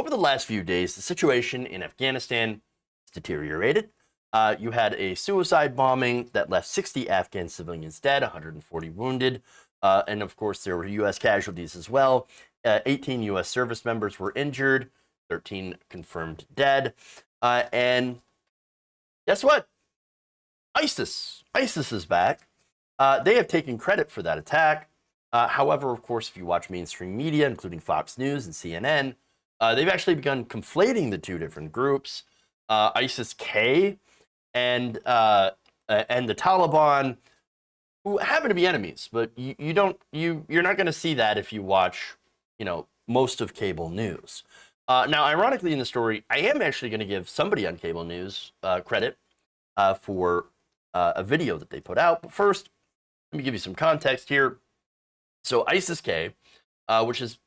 over the last few days, the situation in Afghanistan has deteriorated. You had a suicide bombing that left 60 Afghan civilians dead, 140 wounded, and of course there were U.S. casualties as well. 18 U.S. service members were injured, 13 confirmed dead, and guess what? ISIS is back. They have taken credit for that attack. However, of course, if you watch mainstream media, including Fox News and CNN, they've actually begun conflating the two different groups, ISIS-K and the Taliban, who happen to be enemies. But you're not going to see that if you watch, most of cable news. Now, ironically, in the story, I am actually going to give somebody on cable news credit for a video that they put out. But first, let me give you some context here. So ISIS-K, which is,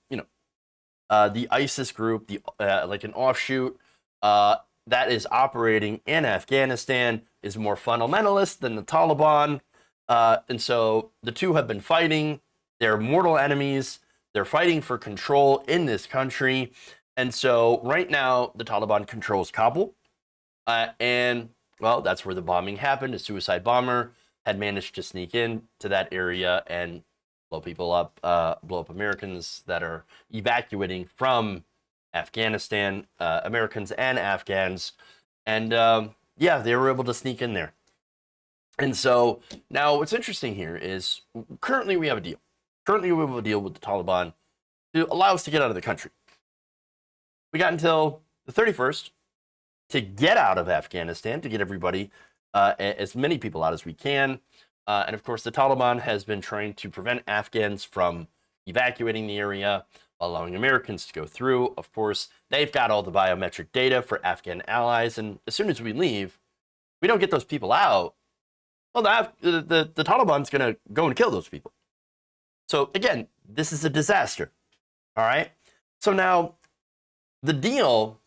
the ISIS group, like an offshoot that is operating in Afghanistan, is more fundamentalist than the Taliban. And so the two have been fighting. They're mortal enemies. They're fighting for control in this country. And so right now, the Taliban controls Kabul. And, well, that's where the bombing happened. A suicide bomber had managed to sneak in to that area and blow people up, blow up Americans that are evacuating from Afghanistan, Americans and Afghans. And, they were able to sneak in there. And so now what's interesting here is currently we have a deal. Currently we have a deal with the Taliban to allow us to get out of the country. We got until the 31st to get out of Afghanistan, to get everybody, as many people out as we can. And of course, the Taliban has been trying to prevent Afghans from evacuating the area, allowing Americans to go through. Of course, they've got all the biometric data for Afghan allies. And as soon as we leave, we don't get those people out. Well, the Taliban's going to go and kill those people. So again, this is a disaster. All right. So now the deal,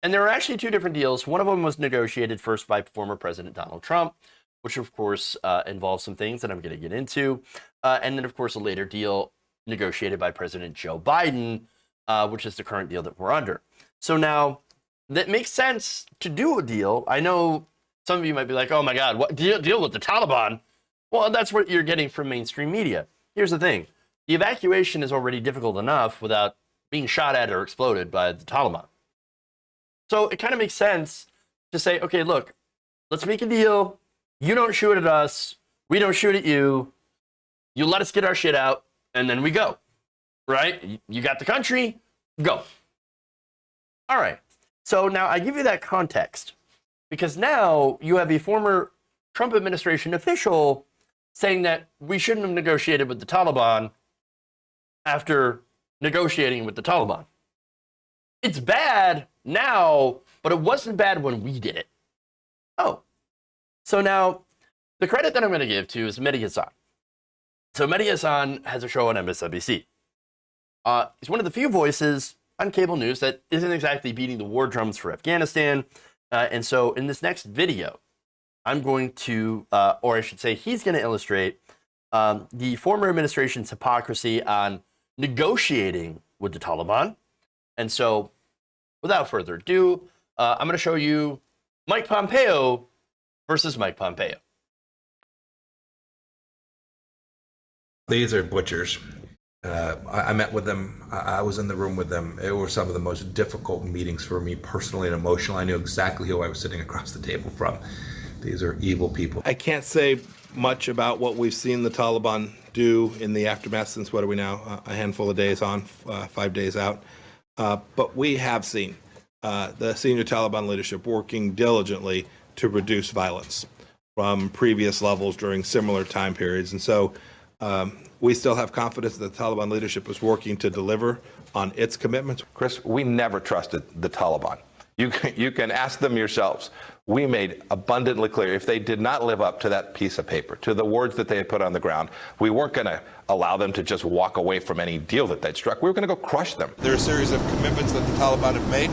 and there are actually two different deals. One of them was negotiated first by former President Donald Trump, which of course involves some things that I'm going to get into. And then of course a later deal negotiated by President Joe Biden, which is the current deal that we're under. So now that makes sense to do a deal. I know some of you might be like, oh my God, what deal with the Taliban? Well, that's what you're getting from mainstream media. Here's the thing. The evacuation is already difficult enough without being shot at or exploded by the Taliban. So it kind of makes sense to say, okay, look, let's make a deal. You don't shoot at us. We don't shoot at you. You let us get our shit out, and then we go. Right? You got the country, go. All right. So now I give you that context because now you have a former Trump administration official saying that we shouldn't have negotiated with the Taliban after negotiating with the Taliban. It's bad now, but it wasn't bad when we did it. Oh. So now, the credit that I'm going to give to is Mehdi Hasan. So Mehdi Hasan has a show on MSNBC. He's one of the few voices on cable news that isn't exactly beating the war drums for Afghanistan. And so in this next video, I'm going to, or I should say, he's going to illustrate the former administration's hypocrisy on negotiating with the Taliban. And so, without further ado, I'm going to show you Mike Pompeo versus Mike Pompeo. These are butchers. I met with them. I was in the room with them. It were some of the most difficult meetings for me personally and emotionally. I knew exactly who I was sitting across the table from. These are evil people. I can't say much about what we've seen the Taliban do in the aftermath since, what are we now, a handful of days on, 5 days out. But we have seen the senior Taliban leadership working diligently to reduce violence from previous levels during similar time periods. And so we still have confidence that the Taliban leadership is working to deliver on its commitments. Chris, we never trusted the Taliban. You can ask them yourselves. We made abundantly clear if they did not live up to that piece of paper, to the words that they had put on the ground, we weren't going to allow them to just walk away from any deal that they'd struck. We were going to go crush them. There are a series of commitments that the Taliban have made.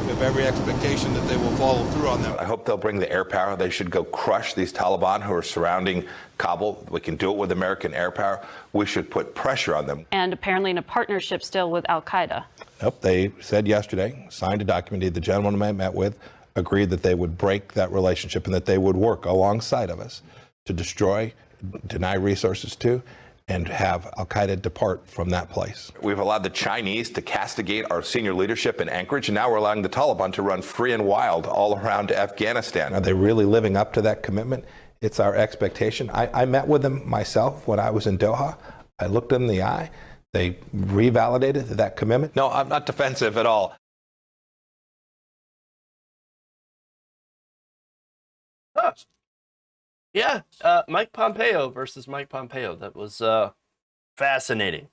We have every expectation that they will follow through on that. I hope they'll bring the air power. They should go crush these Taliban who are surrounding Kabul. We can do it with American air power. We should put pressure on them. And apparently in a partnership still with al-Qaeda. Nope, they said yesterday, signed a document, the gentleman I met with agreed that they would break that relationship and that they would work alongside of us to destroy, deny resources to, and have al-Qaeda depart from that place. We've allowed the Chinese to castigate our senior leadership in Anchorage, and now we're allowing the Taliban to run free and wild all around Afghanistan. Are they really living up to that commitment? It's our expectation. I met with them myself when I was in Doha. I looked them in the eye. They revalidated that commitment. No, I'm not defensive at all. Huh. Yeah, Mike Pompeo versus Mike Pompeo. That was fascinating.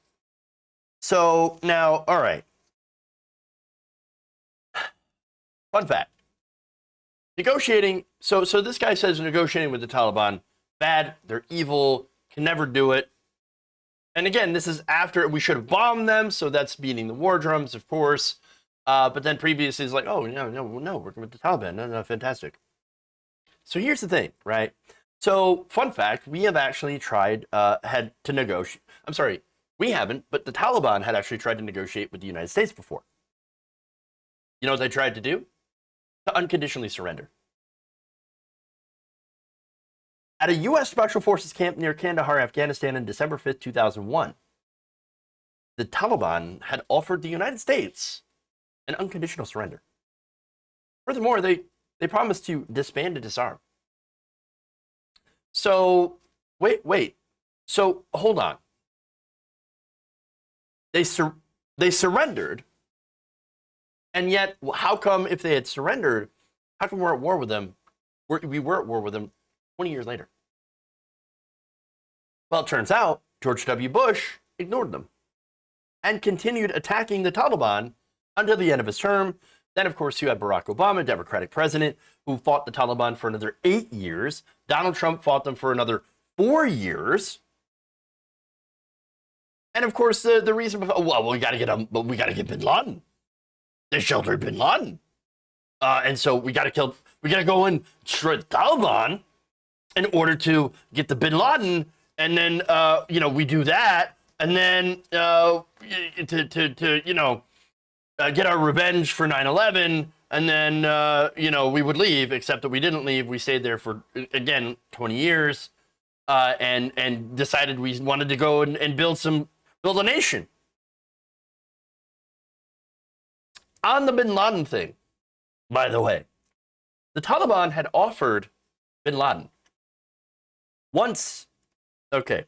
So now, all right. Fun fact. Negotiating. So this guy says negotiating with the Taliban, bad, they're evil, can never do it. And again, this is after we should have bombed them, so that's beating the war drums, of course. But then previously it's like, oh, no, working with the Taliban. No, fantastic. So here's the thing, right? So, fun fact, we have actually had to negotiate. I'm sorry, we haven't, but the Taliban had actually tried to negotiate with the United States before. You know what they tried to do? To unconditionally surrender. At a U.S. Special Forces camp near Kandahar, Afghanistan in December 5th, 2001, the Taliban had offered the United States an unconditional surrender. Furthermore, they promised to disband and disarm. So, wait. So, hold on. They surrendered, and yet, how come if they had surrendered, how come we're at war with them? We were at war with them 20 years later. Well, it turns out George W. Bush ignored them and continued attacking the Taliban until the end of his term. Then, of course, you had Barack Obama, Democratic president, who fought the Taliban for another 8 years. Donald Trump fought them for another 4 years. And of course, the reason, we got to get Bin Laden. They sheltered Bin Laden, and so we got to go and destroy the Taliban in order to get the Bin Laden, and then we do that, and then get our revenge for 9/11, and then we would leave, except that we didn't leave. We stayed there for, again, 20 years, and decided we wanted to go and build a nation. On the Bin Laden thing, by the way, the Taliban had offered Bin Laden once. Okay,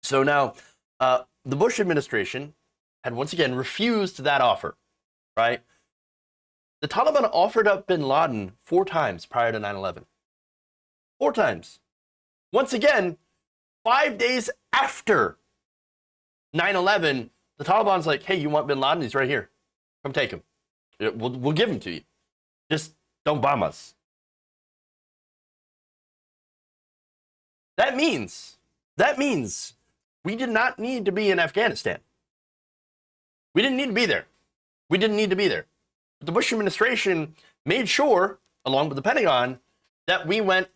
so now the Bush administration had once again refused that offer, right? The Taliban offered up Bin Laden 4 times prior to 9/11. 4 times. Once again, 5 days after 9/11, the Taliban's like, hey, you want Bin Laden? He's right here. Come take him. We'll give him to you. Just don't bomb us. That means we did not need to be in Afghanistan. We didn't need to be there. But the Bush administration made sure, along with the Pentagon, that we went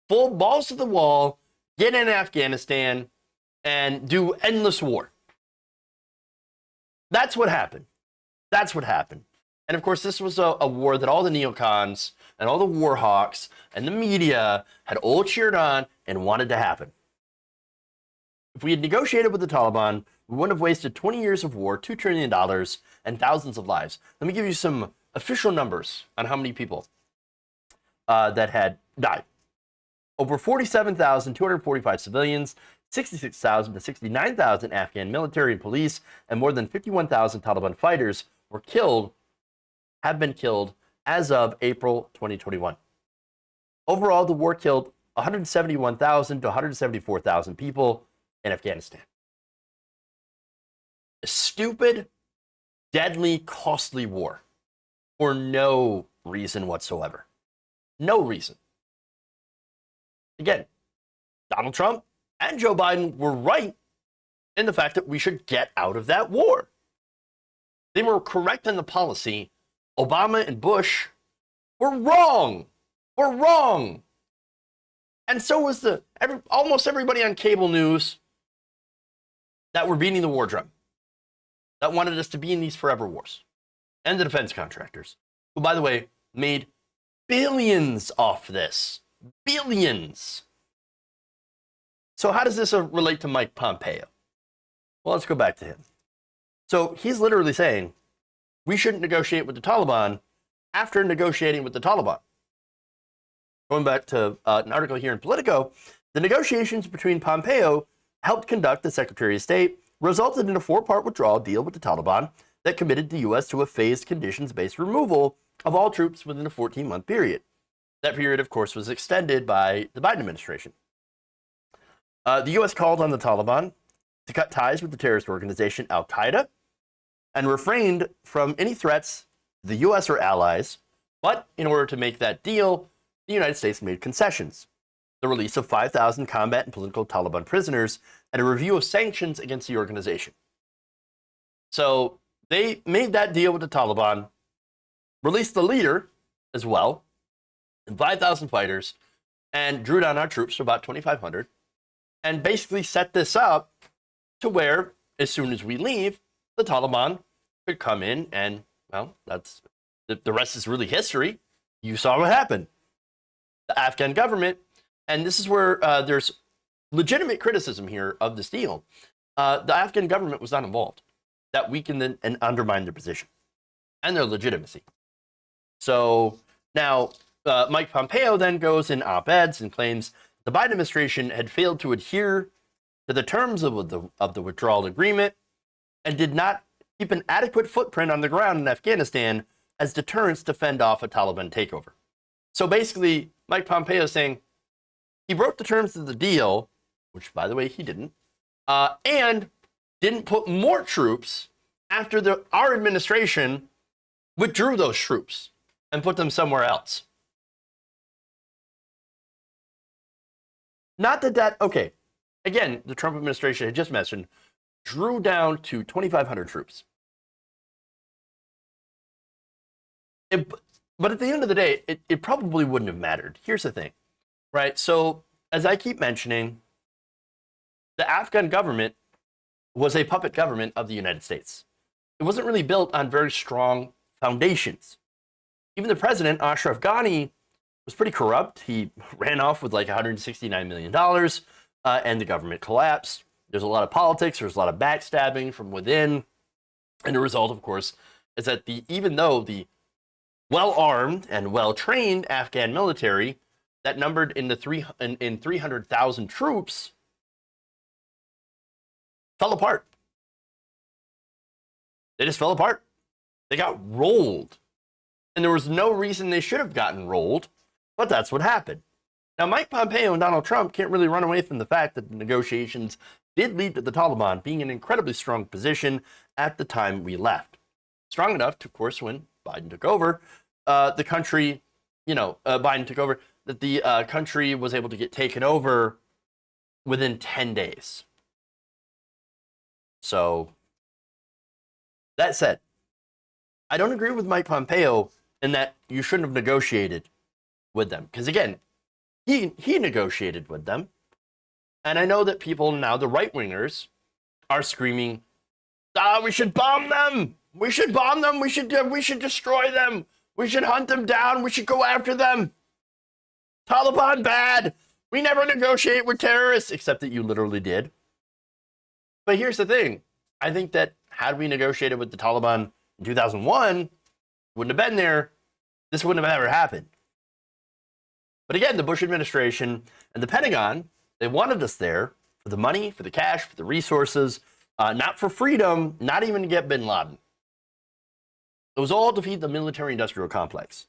full balls to the wall, get in Afghanistan, and do endless war. That's what happened. And of course, this was a war that all the neocons and all the war hawks and the media had all cheered on and wanted to happen. If we had negotiated with the Taliban, we wouldn't have wasted 20 years of war, $2 trillion, and thousands of lives. Let me give you some official numbers on how many people that had died. Over 47,245 civilians, 66,000 to 69,000 Afghan military and police, and more than 51,000 Taliban fighters have been killed as of April 2021. Overall, the war killed 171,000 to 174,000 people in Afghanistan. A stupid, deadly, costly war for no reason whatsoever. No reason. Again, Donald Trump and Joe Biden were right in the fact that we should get out of that war. They were correct in the policy, Obama and Bush were wrong. We're wrong. And so was almost everybody on cable news that were beating the war drum, that wanted us to be in these forever wars. And the defense contractors, who, by the way, made billions off this. Billions. So how does this relate to Mike Pompeo? Well, let's go back to him. So he's literally saying, we shouldn't negotiate with the Taliban after negotiating with the Taliban. Going back to an article here in Politico, the negotiations between Pompeo helped conduct the Secretary of State resulted in a 4-part withdrawal deal with the Taliban that committed the U.S. to a phased conditions-based removal of all troops within a 14-month period. That period, of course, was extended by the Biden administration. The U.S. called on the Taliban to cut ties with the terrorist organization Al-Qaeda and refrained from any threats to the U.S. or allies. But in order to make that deal, the United States made concessions. The release of 5,000 combat and political Taliban prisoners and a review of sanctions against the organization. So they made that deal with the Taliban, released the leader as well, and 5,000 fighters, and drew down our troops to about 2,500, and basically set this up to where, as soon as we leave, the Taliban could come in and, well, that's the rest is really history. You saw what happened. The Afghan government, and this is where there's legitimate criticism here of this deal. The Afghan government was not involved. That weakened and undermined their position and their legitimacy. So now Mike Pompeo then goes in op-eds and claims the Biden administration had failed to adhere to the terms of the withdrawal agreement and did not keep an adequate footprint on the ground in Afghanistan as deterrence to fend off a Taliban takeover. So basically, Mike Pompeo is saying he broke the terms of the deal, which, by the way, he didn't, and didn't put more troops after our administration withdrew those troops and put them somewhere else. Not that, okay, again, the Trump administration had just mentioned, drew down to 2,500 troops. But at the end of the day, it probably wouldn't have mattered. Here's the thing, right? So, as I keep mentioning, the Afghan government was a puppet government of the United States. It wasn't really built on very strong foundations. Even the president, Ashraf Ghani, was pretty corrupt. He ran off with like $169 million, and the government collapsed. There's a lot of politics. There's a lot of backstabbing from within. And the result, of course, is that even though the well-armed and well-trained Afghan military that numbered in 300,000 troops fell apart. They just fell apart. They got rolled. And there was no reason they should have gotten rolled, but that's what happened. Now, Mike Pompeo and Donald Trump can't really run away from the fact that the negotiations did lead to the Taliban being in an incredibly strong position at the time we left. Strong enough, of course, when Biden took over, the country, Biden took over, that the country was able to get taken over within 10 days. So, that said, I don't agree with Mike Pompeo in that you shouldn't have negotiated with them. Because again, he negotiated with them. And I know that people now, the right-wingers, are screaming, we should bomb them! We should bomb them! We should destroy them! We should hunt them down! We should go after them! Taliban bad! We never negotiate with terrorists! Except that you literally did. But here's the thing. I think that had we negotiated with the Taliban in 2001, wouldn't have been there. This wouldn't have ever happened. But again, the Bush administration and the Pentagon, they wanted us there for the money, for the cash, for the resources, not for freedom, not even to get bin Laden. It was all to feed the military-industrial complex.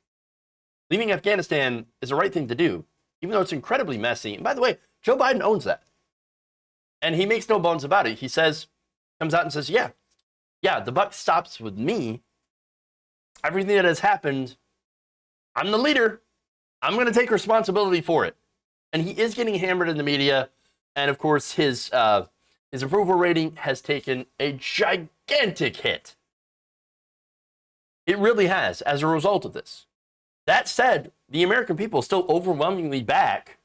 Leaving Afghanistan is the right thing to do, even though it's incredibly messy. And by the way, Joe Biden owns that. And he makes no bones about it. He comes out and says, yeah, the buck stops with me. Everything that has happened, I'm the leader. I'm going to take responsibility for it. And he is getting hammered in the media. And of course, his approval rating has taken a gigantic hit. It really has, as a result of this. That said, the American people still overwhelmingly back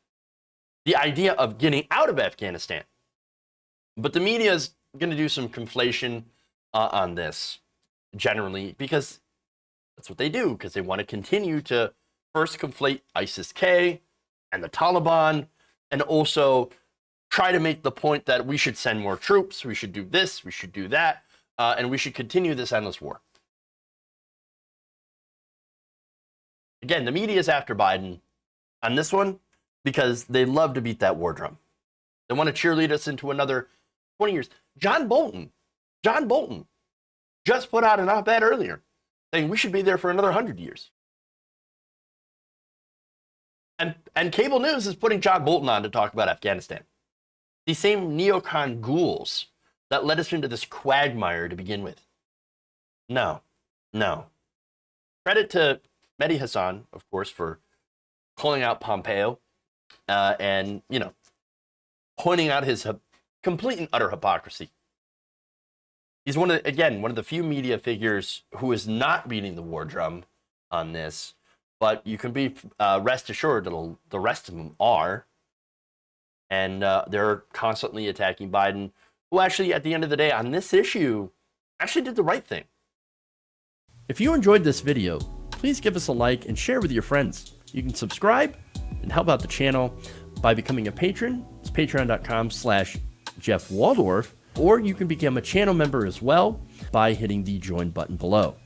the idea of getting out of Afghanistan. But the media is going to do some conflation on this generally, because that's what they do, because they want to continue to first conflate ISIS-K and the Taliban, and also try to make the point that we should send more troops, we should do this, we should do that, and we should continue this endless war. Again, the media is after Biden on this one because they love to beat that war drum. They want to cheerlead us into another 20 years. John Bolton just put out an op-ed earlier saying we should be there for another 100 years. And cable news is putting John Bolton on to talk about Afghanistan. These same neocon ghouls that led us into this quagmire to begin with. No. Credit to Mehdi Hassan, of course, for calling out Pompeo and, pointing out his complete and utter hypocrisy. He's one of the few media figures who is not beating the war drum on this, but you can be rest assured that the rest of them are, and they're constantly attacking Biden, who actually, at the end of the day, on this issue, actually did the right thing. If you enjoyed this video, please give us a like and share with your friends. You can subscribe and help out the channel by becoming a patron. It's patreon.com/Jeff Waldorf, or you can become a channel member as well by hitting the join button below.